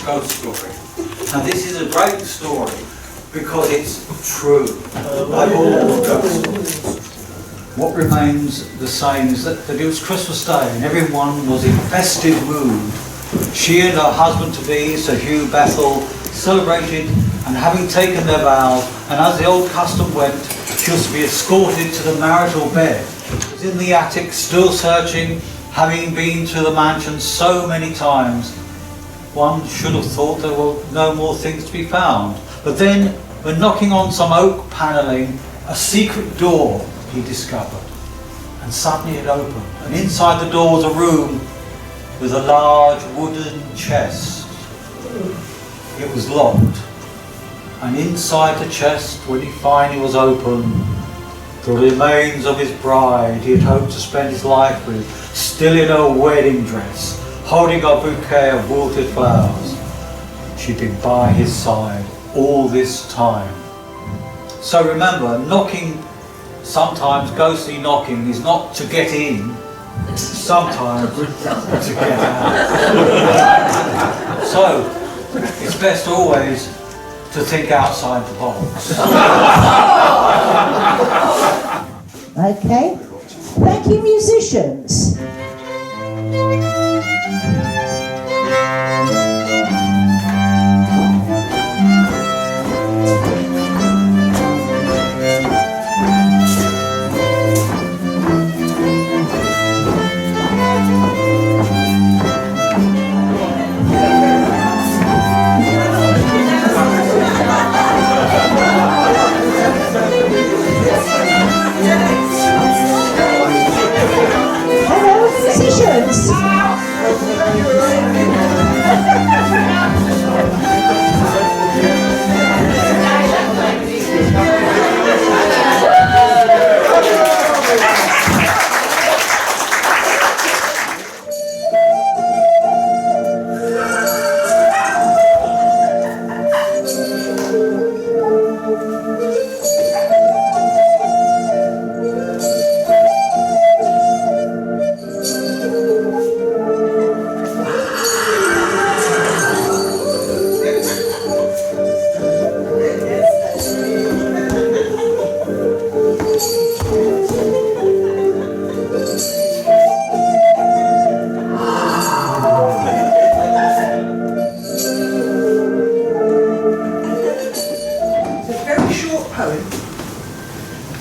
Ghost story. Now this is a great story because it's true. Like all ghost stories. What remains the same is that it was Christmas Day and everyone was in festive mood. She and her husband-to-be, Sir Hugh Bethel, celebrated, and having taken their vows, and as the old custom went, she was to be escorted to the marital bed. She was in the attic, still searching, having been to the mansion so many times. One should have thought there were no more things to be found. But then, when knocking on some oak panelling, a secret door he discovered. And suddenly it opened, and inside the door was a room with a large wooden chest. It was locked, and inside the chest, when he finally was open, the remains of his bride he had hoped to spend his life with, still in her wedding dress, holding a bouquet of wilted flowers. She'd been by his side all this time. So remember, knocking, sometimes ghostly knocking, is not to get in, sometimes to get out. So, it's best always to think outside the box. Okay, thank you, musicians.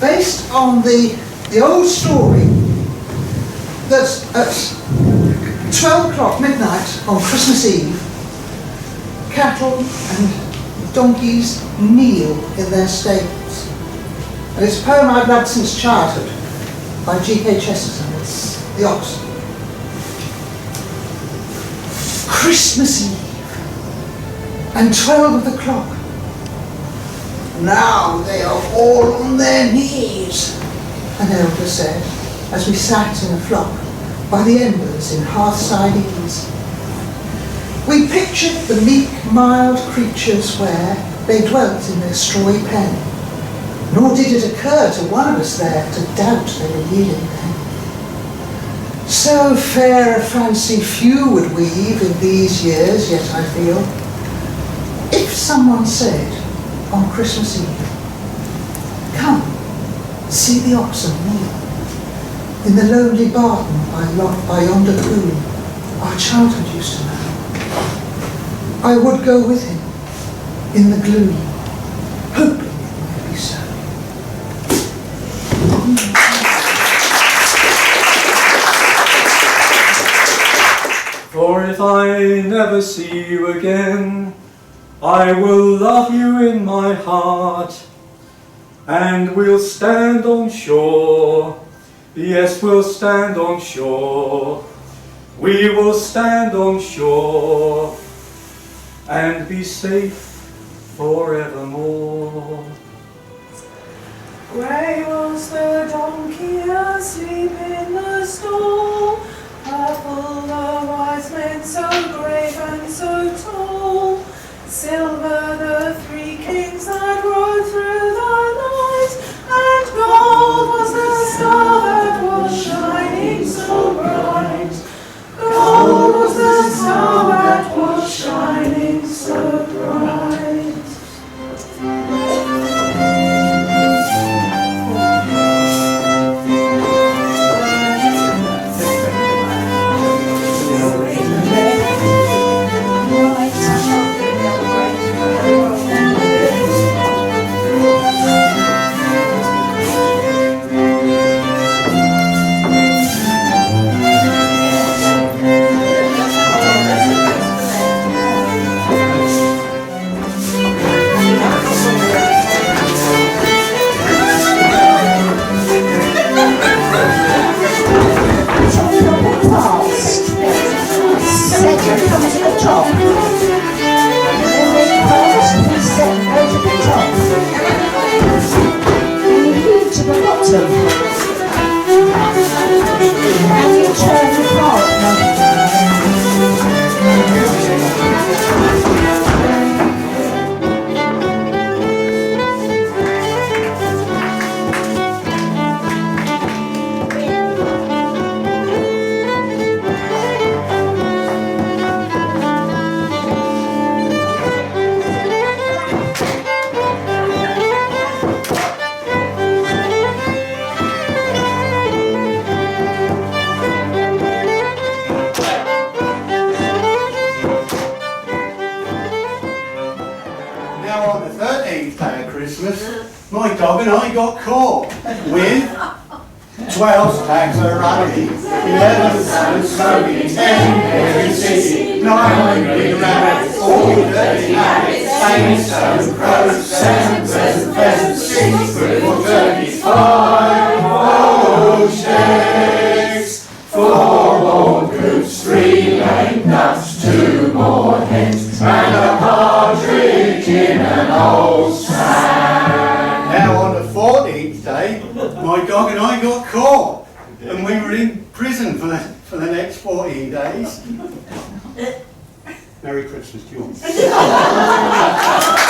Based on the old story that at 12 o'clock midnight on Christmas Eve, cattle and donkeys kneel in their stables. And it's a poem I've loved since childhood by G.K. Chesterton. It's The Ox. Christmas Eve and 12 of the clock. Now they are all on their knees, an elder said, as we sat in a flock by the embers in hearthside ease. We pictured the meek, mild creatures where they dwelt in their strawy pen, nor did it occur to one of us there to doubt they were kneeling then. So fair a fancy few would weave in these years, yet I feel, if someone said on Christmas Eve, come, see the oxen kneel in the lonely barton by yonder pool our childhood used to know, I would go with him in the gloom, hoping it might be so. For if I never see you again, I will love you in my heart, and we'll stand on shore. Yes, we'll stand on shore. We will stand on shore and be safe forevermore. Grey was the donkey asleep in the stall, purple the wise men so grave and so tall, silver the three kings that rode through the night, and gold was the star that was shining so bright. Gold was the star that was shining so bright. My dog and I got caught with 12 tags of ruddy, 11 stones smoking, 10 hairy city, 9 big rabbits, all dirty habits, 8 stone crows, 7 present pheasants, 6 little turkeys, 5 old chicks, 4 old coots, 3 lame ducks, 2 more hens, and a partridge in an old sack. Now on the 14th day, my dog and I got caught, and we were in prison for the next 14 days. Merry Christmas to you all.